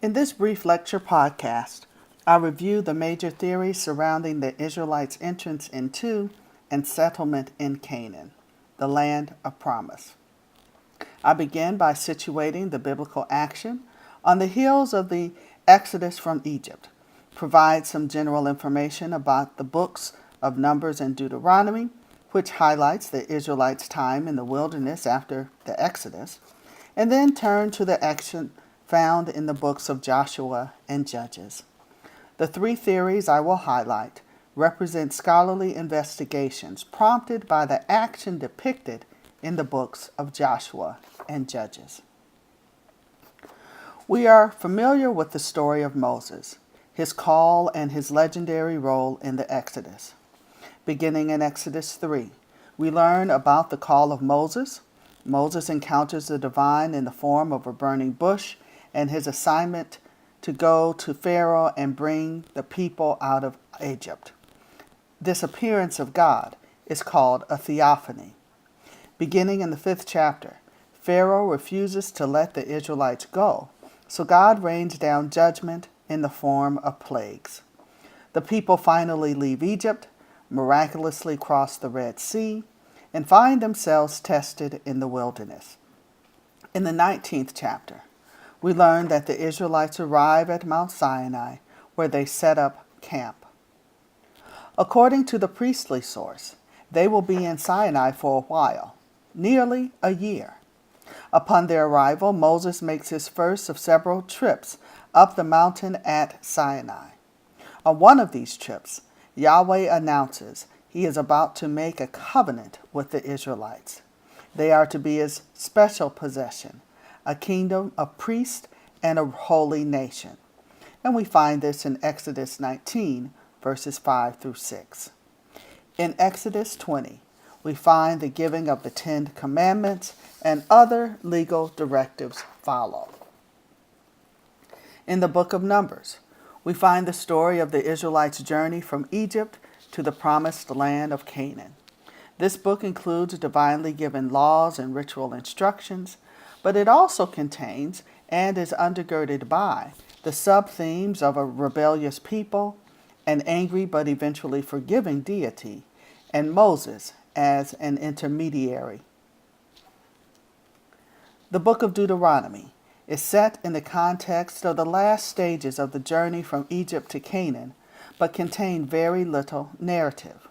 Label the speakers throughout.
Speaker 1: In this brief lecture podcast, I review the major theories surrounding the Israelites' entrance into and settlement in Canaan, the land of promise. I begin by situating the biblical action on the heels of the Exodus from Egypt, provide some general information about the books of Numbers and Deuteronomy, which highlights the Israelites' time in the wilderness after the Exodus, and then turn to the action found in the books of Joshua and Judges. The three theories I will highlight represent scholarly investigations prompted by the action depicted in the books of Joshua and Judges. We are familiar with the story of Moses, his call, and his legendary role in the Exodus. Beginning in Exodus 3, we learn about the call of Moses. Moses encounters the divine in the form of a burning bush and his assignment to go to Pharaoh and bring the people out of Egypt. This appearance of God is called a theophany. Beginning in the 5th chapter, Pharaoh refuses to let the Israelites go, so God rains down judgment in the form of plagues. The people finally leave Egypt, miraculously cross the Red Sea, and find themselves tested in the wilderness. In the 19th chapter, we learn that the Israelites arrive at Mount Sinai, where they set up camp. According to the priestly source, they will be in Sinai for a while, nearly a year. Upon their arrival, Moses makes his first of several trips up the mountain at Sinai. On one of these trips, Yahweh announces he is about to make a covenant with the Israelites. They are to be his special possession, a kingdom of priests and a holy nation. And we find this in Exodus 19, verses 5 through 6. In Exodus 20, we find the giving of the 10 Commandments and other legal directives follow. In the book of Numbers, we find the story of the Israelites' journey from Egypt to the promised land of Canaan. This book includes divinely given laws and ritual instructions, but it also contains and is undergirded by the sub-themes of a rebellious people, an angry but eventually forgiving deity, and Moses as an intermediary. The book of Deuteronomy is set in the context of the last stages of the journey from Egypt to Canaan, but contain very little narrative.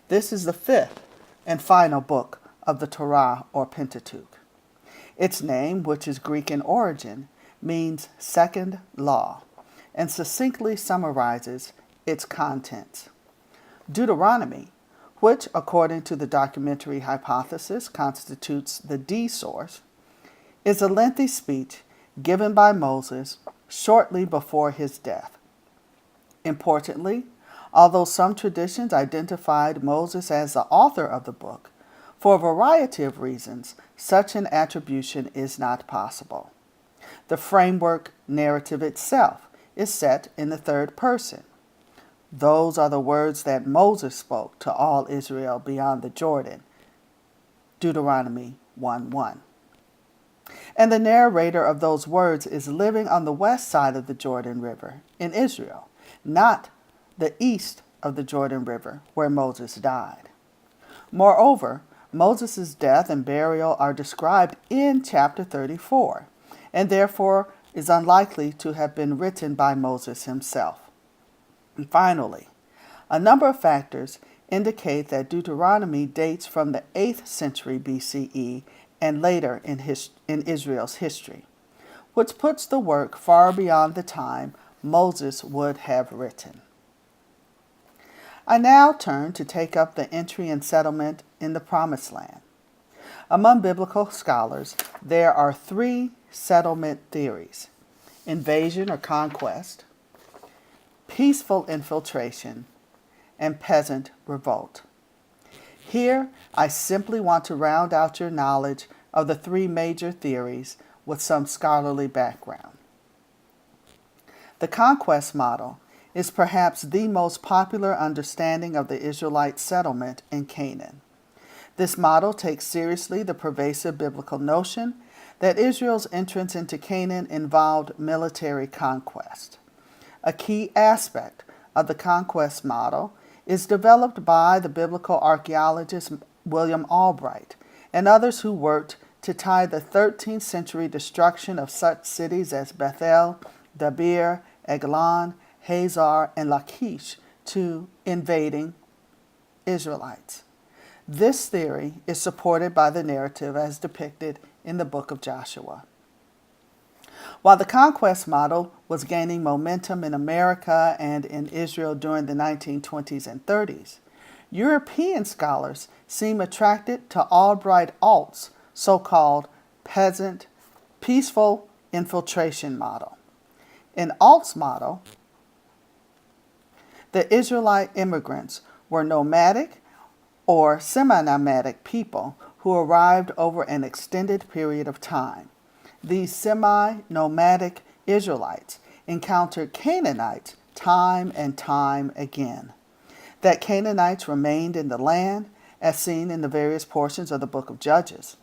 Speaker 1: This is the 5th and final book of the Torah or Pentateuch. Its name, which is Greek in origin, means second law, and succinctly summarizes its contents. Deuteronomy, which, according to the documentary hypothesis, constitutes the D source, is a lengthy speech given by Moses shortly before his death. Importantly, although some traditions identified Moses as the author of the book, for a variety of reasons, such an attribution is not possible. The framework narrative itself is set in the third person. Those are the words that Moses spoke to all Israel beyond the Jordan, Deuteronomy 1:1. And the narrator of those words is living on the west side of the Jordan River in Israel, not the east of the Jordan River where Moses died. Moreover, Moses' death and burial are described in chapter 34, and therefore is unlikely to have been written by Moses himself. And finally, a number of factors indicate that Deuteronomy dates from the 8th century BCE and later in Israel's history, which puts the work far beyond the time Moses would have written. I now turn to take up the entry and settlement in the Promised Land. Among biblical scholars, there are 3 settlement theories: invasion or conquest, peaceful infiltration, and peasant revolt. Here, I simply want to round out your knowledge of the 3 major theories with some scholarly background. The conquest model is perhaps the most popular understanding of the Israelite settlement in Canaan. This model takes seriously the pervasive biblical notion that Israel's entrance into Canaan involved military conquest. A key aspect of the conquest model is developed by the biblical archaeologist William Albright and others who worked to tie the 13th century destruction of such cities as Bethel, Debir, Eglon, Hazar, and Lachish to invading Israelites. This theory is supported by the narrative as depicted in the book of Joshua. While the conquest model was gaining momentum in America and in Israel during the 1920s and 30s, European scholars seem attracted to Albright Alt's so-called peaceful infiltration model. In Alt's model, the Israelite immigrants were nomadic or semi-nomadic people who arrived over an extended period of time. These semi-nomadic Israelites encountered Canaanites time and time again. That Canaanites remained in the land, as seen in the various portions of the book of Judges,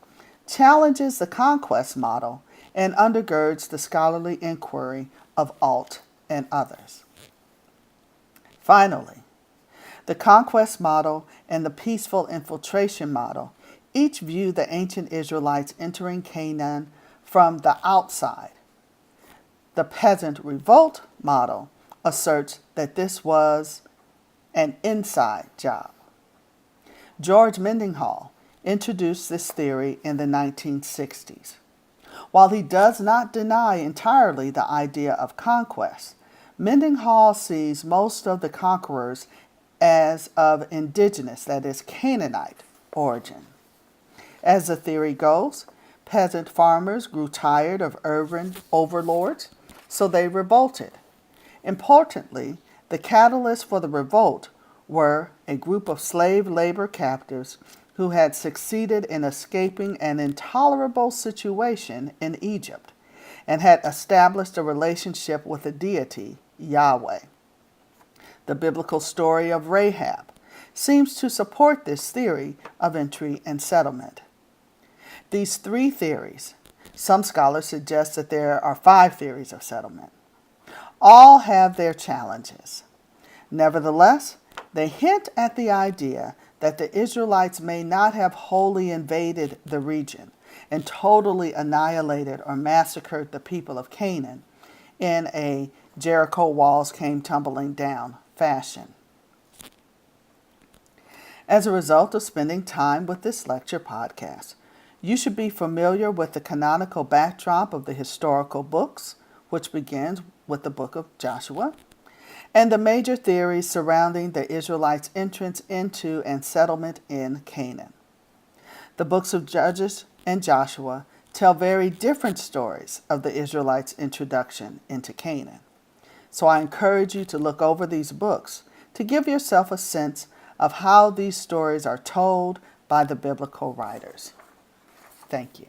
Speaker 1: challenges the conquest model and undergirds the scholarly inquiry of Alt and others. Finally, the conquest model and the peaceful infiltration model each view the ancient Israelites entering Canaan from the outside. The peasant revolt model asserts that this was an inside job. George Mendenhall introduced this theory in the 1960s. While he does not deny entirely the idea of conquest, Mendenhall sees most of the conquerors as of indigenous, that is, Canaanite origin. As the theory goes, peasant farmers grew tired of urban overlords, so they revolted. Importantly, the catalyst for the revolt were a group of slave labor captives who had succeeded in escaping an intolerable situation in Egypt and had established a relationship with the deity, Yahweh. The biblical story of Rahab seems to support this theory of entry and settlement. These three theories, some scholars suggest that there are 5 theories of settlement, all have their challenges. Nevertheless, they hint at the idea that the Israelites may not have wholly invaded the region and totally annihilated or massacred the people of Canaan in a Jericho walls came tumbling down fashion. As a result of spending time with this lecture podcast, you should be familiar with the canonical backdrop of the historical books, which begins with the book of Joshua, and the major theories surrounding the Israelites' entrance into and settlement in Canaan. The books of Judges and Joshua tell very different stories of the Israelites' introduction into Canaan. So I encourage you to look over these books to give yourself a sense of how these stories are told by the biblical writers. Thank you.